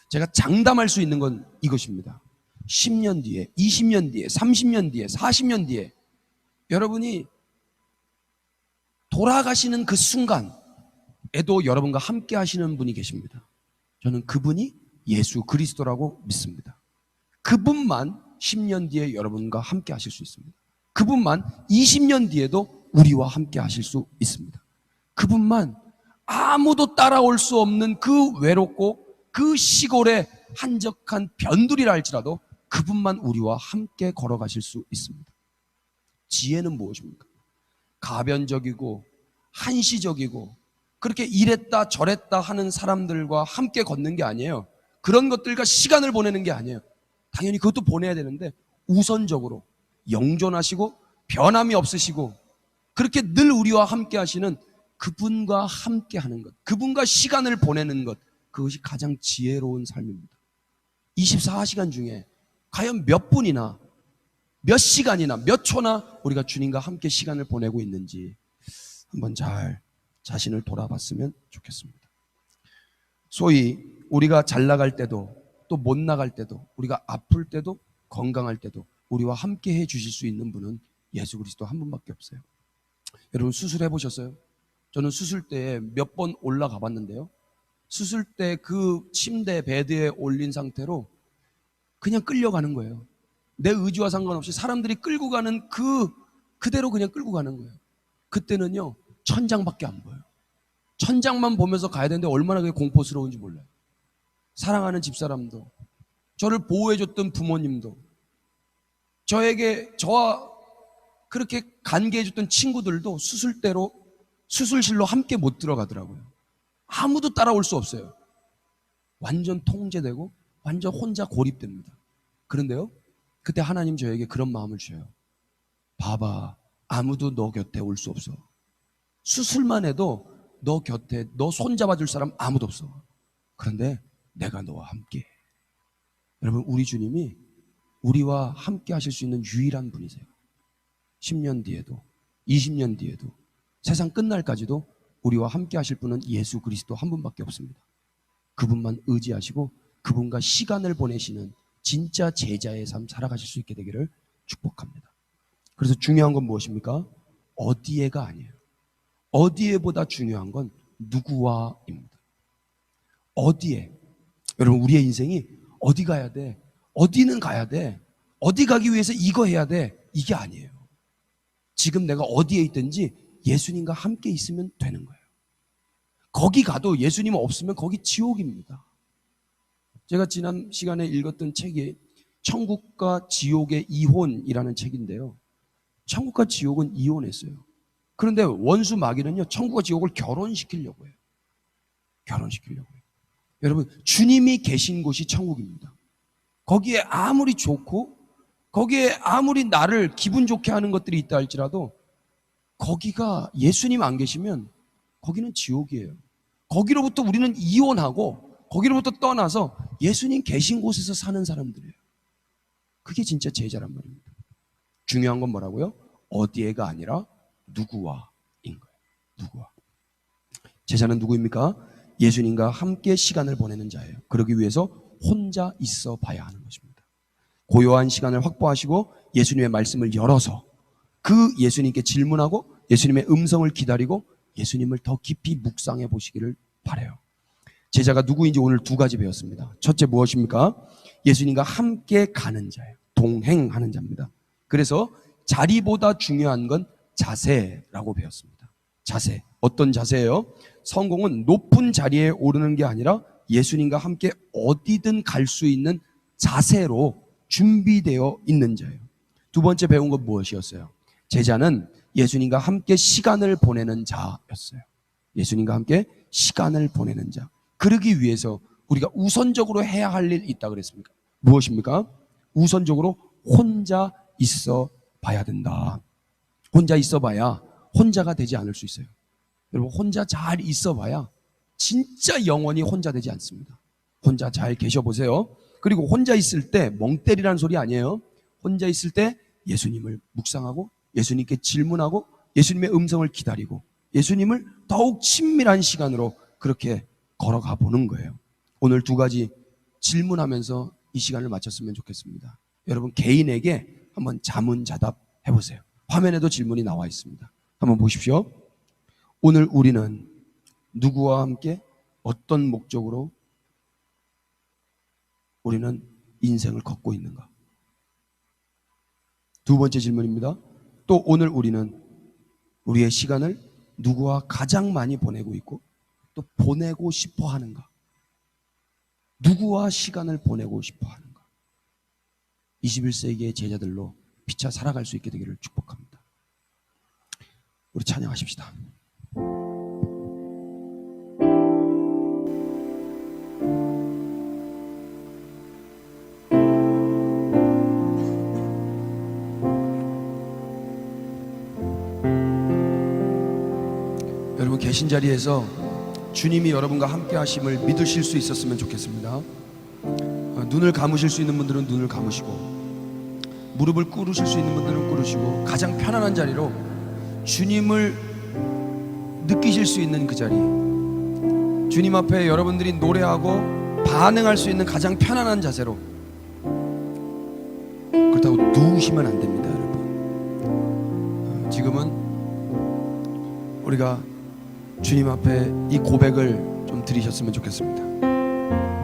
Speaker 1: 제가 장담할 수 있는 건 이것입니다. 10년 뒤에, 20년 뒤에, 30년 뒤에, 40년 뒤에 여러분이 돌아가시는 그 순간에도 여러분과 함께 하시는 분이 계십니다. 저는 그분이 예수 그리스도라고 믿습니다. 그분만 10년 뒤에 여러분과 함께 하실 수 있습니다. 그분만 20년 뒤에도 우리와 함께 하실 수 있습니다. 그분만 아무도 따라올 수 없는 그 외롭고 그 시골의 한적한 변두리라 할지라도 그분만 우리와 함께 걸어가실 수 있습니다. 지혜는 무엇입니까? 가변적이고 한시적이고 그렇게 이랬다 저랬다 하는 사람들과 함께 걷는 게 아니에요. 그런 것들과 시간을 보내는 게 아니에요. 당연히 그것도 보내야 되는데 우선적으로 영존하시고 변함이 없으시고 그렇게 늘 우리와 함께 하시는 그분과 함께 하는 것, 그분과 시간을 보내는 것, 그것이 가장 지혜로운 삶입니다. 24시간 중에 과연 몇 분이나 몇 시간이나 몇 초나 우리가 주님과 함께 시간을 보내고 있는지 한번 잘 자신을 돌아봤으면 좋겠습니다. 소위 우리가 잘 나갈 때도 또 못 나갈 때도 우리가 아플 때도 건강할 때도 우리와 함께 해 주실 수 있는 분은 예수 그리스도 한 분밖에 없어요. 여러분 수술해 보셨어요? 저는 수술대에 몇 번 올라가 봤는데요. 수술대 그 침대 베드에 올린 상태로 그냥 끌려가는 거예요. 내 의지와 상관없이 사람들이 끌고 가는 그대로 그냥 끌고 가는 거예요. 그때는요 천장밖에 안 보여요. 천장만 보면서 가야 되는데 얼마나 그게 공포스러운지 몰라요. 사랑하는 집사람도, 저를 보호해줬던 부모님도, 저와 그렇게 관계해줬던 친구들도 수술실로 함께 못 들어가더라고요. 아무도 따라올 수 없어요. 완전 통제되고 완전 혼자 고립됩니다. 그런데요, 그때 하나님 저에게 그런 마음을 주셔요. 봐봐, 아무도 너 곁에 올 수 없어. 수술만 해도 너 곁에 너 손잡아줄 사람 아무도 없어. 그런데 내가 너와 함께. 여러분, 우리 주님이 우리와 함께 하실 수 있는 유일한 분이세요. 10년 뒤에도 20년 뒤에도 세상 끝날까지도 우리와 함께 하실 분은 예수 그리스도 한 분밖에 없습니다. 그분만 의지하시고 그분과 시간을 보내시는 진짜 제자의 삶 살아가실 수 있게 되기를 축복합니다. 그래서 중요한 건 무엇입니까? 어디에가 아니에요. 어디에보다 중요한 건 누구와입니다. 어디에. 여러분, 우리의 인생이 어디 가야 돼? 어디는 가야 돼? 어디 가기 위해서 이거 해야 돼? 이게 아니에요. 지금 내가 어디에 있든지 예수님과 함께 있으면 되는 거예요. 거기 가도 예수님 없으면 거기 지옥입니다. 제가 지난 시간에 읽었던 책이 천국과 지옥의 이혼이라는 책인데요. 천국과 지옥은 이혼했어요. 그런데 원수 마귀는요, 천국과 지옥을 결혼시키려고 해요. 결혼시키려고 해요. 여러분, 주님이 계신 곳이 천국입니다. 거기에 아무리 좋고 거기에 아무리 나를 기분 좋게 하는 것들이 있다 할지라도 거기가 예수님 안 계시면 거기는 지옥이에요. 거기로부터 우리는 이혼하고 거기로부터 떠나서 예수님 계신 곳에서 사는 사람들이에요. 그게 진짜 제자란 말입니다. 중요한 건 뭐라고요? 어디에가 아니라 누구와인 거예요. 누구와. 제자는 누구입니까? 예수님과 함께 시간을 보내는 자예요. 그러기 위해서 혼자 있어 봐야 하는 것입니다. 고요한 시간을 확보하시고 예수님의 말씀을 열어서 그 예수님께 질문하고 예수님의 음성을 기다리고 예수님을 더 깊이 묵상해 보시기를 바라요. 제자가 누구인지 오늘 두 가지 배웠습니다. 첫째 무엇입니까? 예수님과 함께 가는 자예요. 동행하는 자입니다. 그래서 자리보다 중요한 건 자세라고 배웠습니다. 자세. 어떤 자세예요? 성공은 높은 자리에 오르는 게 아니라 예수님과 함께 어디든 갈 수 있는 자세로 준비되어 있는 자예요. 두 번째 배운 건 무엇이었어요? 제자는 예수님과 함께 시간을 보내는 자였어요. 예수님과 함께 시간을 보내는 자. 그러기 위해서 우리가 우선적으로 해야 할 일 있다 그랬습니까? 무엇입니까? 우선적으로 혼자 있어 봐야 된다. 혼자 있어 봐야 혼자가 되지 않을 수 있어요. 여러분, 혼자 잘 있어 봐야 진짜 영원히 혼자 되지 않습니다. 혼자 잘 계셔 보세요. 그리고 혼자 있을 때 멍 때리라는 소리 아니에요. 혼자 있을 때 예수님을 묵상하고 예수님께 질문하고 예수님의 음성을 기다리고 예수님을 더욱 친밀한 시간으로 그렇게 걸어가 보는 거예요. 오늘 두 가지 질문하면서 이 시간을 마쳤으면 좋겠습니다. 여러분, 개인에게 한번 자문자답 해보세요. 화면에도 질문이 나와 있습니다. 한번 보십시오. 오늘 우리는 누구와 함께 어떤 목적으로 우리는 인생을 걷고 있는가? 두 번째 질문입니다. 또 오늘 우리는 우리의 시간을 누구와 가장 많이 보내고 있고 또 보내고 싶어 하는가? 누구와 시간을 보내고 싶어 하는가? 21세기의 제자들로 피차 살아갈 수 있게 되기를 축복합니다. 우리 찬양하십시다. 여러분, 계신 자리에서 주님이 여러분과 함께 하심을 믿으실 수 있었으면 좋겠습니다. 눈을 감으실 수 있는 분들은 눈을 감으시고 무릎을 꿇으실 수 있는 분들은 꿇으시고 가장 편안한 자리로 주님을 느끼실 수 있는 그 자리, 주님 앞에 여러분들이 노래하고 반응할 수 있는 가장 편안한 자세로. 그렇다고 누우시면 안 됩니다, 여러분. 지금은 우리가 주님 앞에 이 고백을 좀 드리셨으면 좋겠습니다.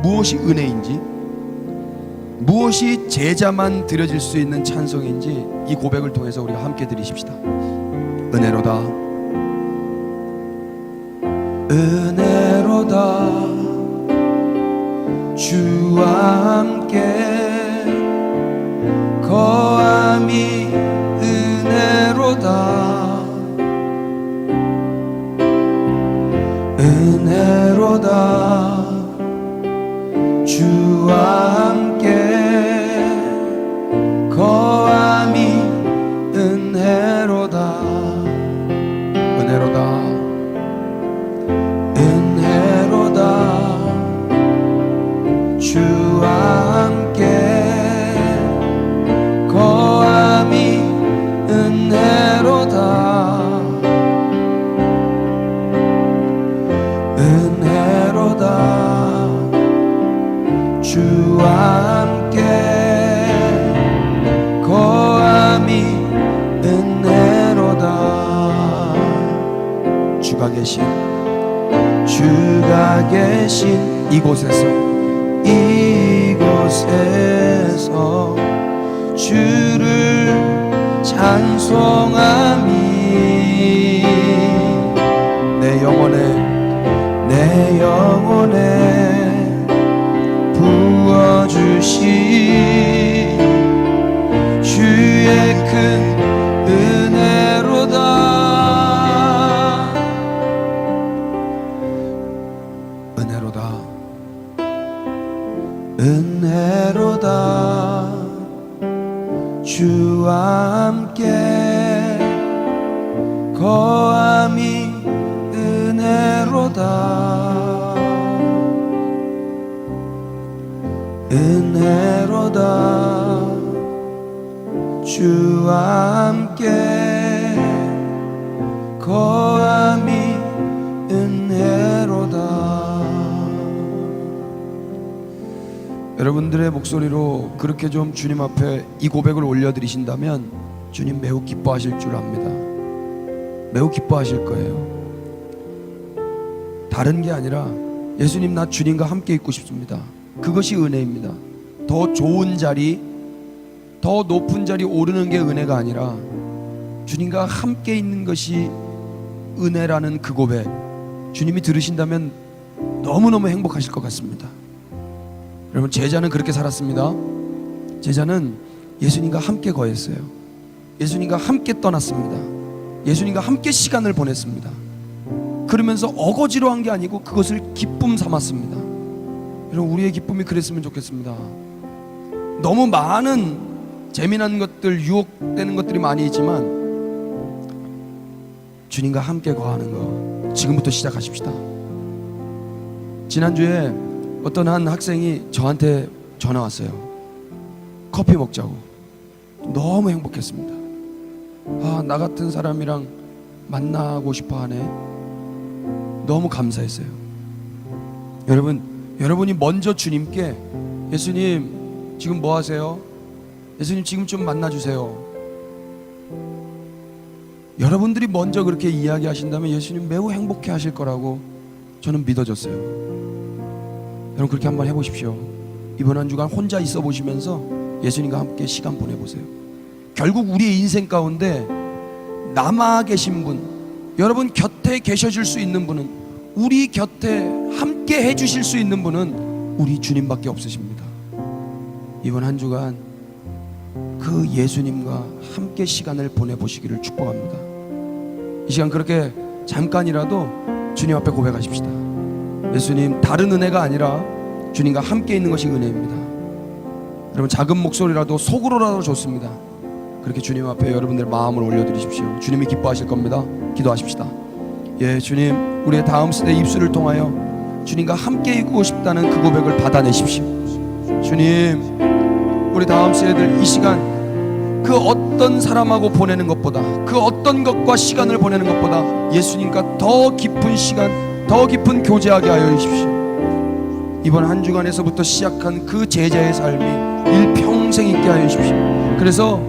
Speaker 1: 무엇이 은혜인지, 무엇이 제자만 드려질 수 있는 찬송인지 이 고백을 통해서 우리가 함께 드리십시다. 은혜로다, 은혜로다, 주와 함께 거함이 은혜로다, 은혜로다, 주가 계신 이곳에서 주를 찬송하미. 내 영혼에 부어주신 주의 큰 은혜로다. 은혜로다. 주와 함께 거함이 은혜로다. 은혜로다. 주와 함께 거함이 은혜로다. 여러분들의 목소리로 그렇게 좀 주님 앞에 이 고백을 올려드리신다면 주님 매우 기뻐하실 줄 압니다. 매우 기뻐하실 거예요. 다른 게 아니라 예수님, 나 주님과 함께 있고 싶습니다. 그것이 은혜입니다. 더 좋은 자리, 더 높은 자리 오르는 게 은혜가 아니라 주님과 함께 있는 것이 은혜라는 그 고백, 주님이 들으신다면 너무너무 행복하실 것 같습니다. 여러분, 제자는 그렇게 살았습니다. 제자는 예수님과 함께 거했어요. 예수님과 함께 떠났습니다. 예수님과 함께 시간을 보냈습니다. 그러면서 어거지로 한 게 아니고 그것을 기쁨 삼았습니다. 여러분, 우리의 기쁨이 그랬으면 좋겠습니다. 너무 많은 재미난 것들, 유혹되는 것들이 많이 있지만 주님과 함께 거하는 거 지금부터 시작하십시다. 지난주에 어떤 한 학생이 저한테 전화 왔어요. 커피 먹자고. 너무 행복했습니다. 나 같은 사람이랑 만나고 싶어 하네. 너무 감사했어요. 여러분이 먼저 주님께, 예수님 지금 뭐 하세요? 예수님 지금 좀 만나주세요. 여러분들이 먼저 그렇게 이야기하신다면 예수님 매우 행복해 하실 거라고 저는 믿어졌어요. 여러분, 그렇게 한번 해보십시오. 이번 한 주간 혼자 있어 보시면서 예수님과 함께 시간 보내보세요. 결국 우리의 인생 가운데 남아 계신 분, 여러분 곁에 계셔줄 수 있는 분은, 우리 곁에 함께 해주실 수 있는 분은 우리 주님밖에 없으십니다. 이번 한 주간 그 예수님과 함께 시간을 보내보시기를 축복합니다. 이 시간 그렇게 잠깐이라도 주님 앞에 고백하십시다. 예수님, 다른 은혜가 아니라 주님과 함께 있는 것이 은혜입니다. 여러분, 작은 목소리라도 속으로라도 좋습니다. 그렇게 주님 앞에 여러분들 마음을 올려드리십시오. 주님이 기뻐하실 겁니다. 기도하십시다. 예, 주님, 우리의 다음 세대 입술을 통하여 주님과 함께 있고 싶다는 그 고백을 받아내십시오. 주님, 우리 다음 세대들 이 시간 그 어떤 사람하고 보내는 것보다, 그 어떤 것과 시간을 보내는 것보다 예수님과 더 깊은 시간, 더 깊은 교제하게 하여 주십시오. 이번 한 주간에서부터 시작한 그 제자의 삶이 일평생 있게 하여 주십시오. 그래서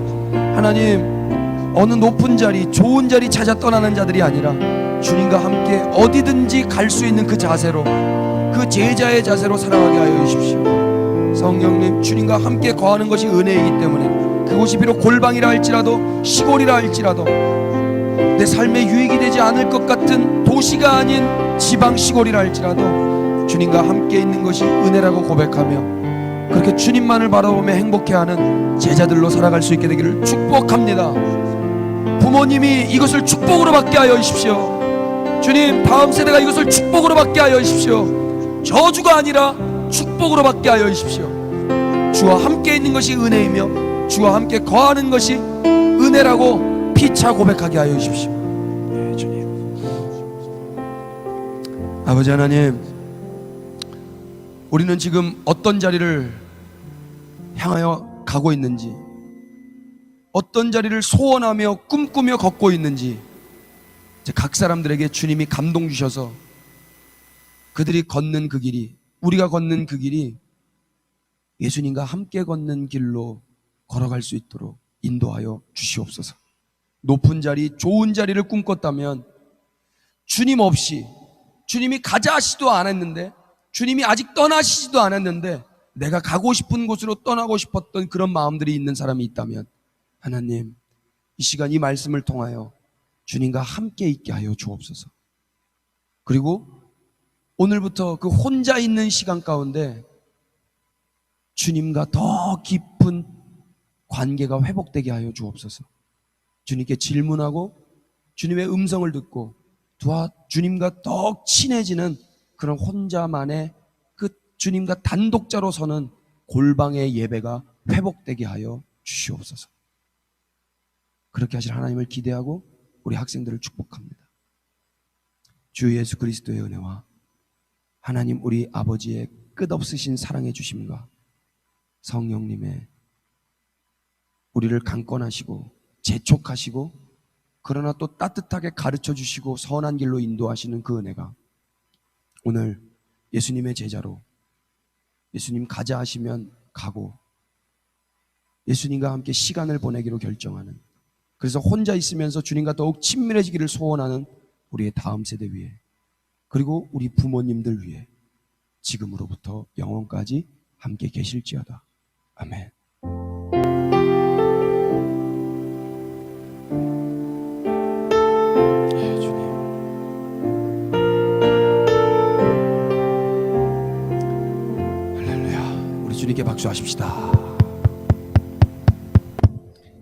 Speaker 1: 하나님, 어느 높은 자리, 좋은 자리 찾아 떠나는 자들이 아니라 주님과 함께 어디든지 갈 수 있는 그 자세로, 그 제자의 자세로 살아가게 하여 주십시오. 성령님, 주님과 함께 거하는 것이 은혜이기 때문에 그곳이 비록 골방이라 할지라도, 시골이라 할지라도, 내 삶에 유익이 되지 않을 것 같은 도시가 아닌 지방 시골이라 할지라도 주님과 함께 있는 것이 은혜라고 고백하며 그렇게 주님만을 바라보며 행복해하는 제자들로 살아갈 수 있게 되기를 축복합니다. 부모님이 이것을 축복으로 받게 하여 주십시오. 주님, 다음 세대가 이것을 축복으로 받게 하여 주십시오. 저주가 아니라 축복으로 받게 하여 주십시오. 주와 함께 있는 것이 은혜이며 주와 함께 거하는 것이 은혜라고 피차 고백하게 하여 주십시오. 네, 주님. 아버지 하나님, 우리는 지금 어떤 자리를 향하여 가고 있는지, 어떤 자리를 소원하며 꿈꾸며 걷고 있는지 각 사람들에게 주님이 감동 주셔서 그들이 걷는 그 길이, 우리가 걷는 그 길이 예수님과 함께 걷는 길로 걸어갈 수 있도록 인도하여 주시옵소서. 높은 자리, 좋은 자리를 꿈꿨다면 주님 없이, 주님이 가자 하시도 않았는데, 주님이 아직 떠나시지도 않았는데 내가 가고 싶은 곳으로 떠나고 싶었던 그런 마음들이 있는 사람이 있다면, 하나님 이 시간 이 말씀을 통하여 주님과 함께 있게 하여 주옵소서. 그리고 오늘부터 그 혼자 있는 시간 가운데 주님과 더 깊은 관계가 회복되게 하여 주옵소서. 주님께 질문하고 주님의 음성을 듣고 주님과 더욱 친해지는 그런 혼자만의 그 주님과 단독자로 서는 골방의 예배가 회복되게 하여 주시옵소서. 그렇게 하실 하나님을 기대하고 우리 학생들을 축복합니다. 주 예수 그리스도의 은혜와 하나님 우리 아버지의 끝없으신 사랑의 주심과 성령님의 우리를 강권하시고 재촉하시고 그러나 또 따뜻하게 가르쳐 주시고 선한 길로 인도하시는 그 은혜가 오늘 예수님의 제자로 예수님 가자 하시면 가고 예수님과 함께 시간을 보내기로 결정하는, 그래서 혼자 있으면서 주님과 더욱 친밀해지기를 소원하는 우리의 다음 세대 위에, 그리고 우리 부모님들 위에 지금으로부터 영원까지 함께 계실지어다. 아멘. 네, 주님. 할렐루야. 우리 주님께 박수하십시다.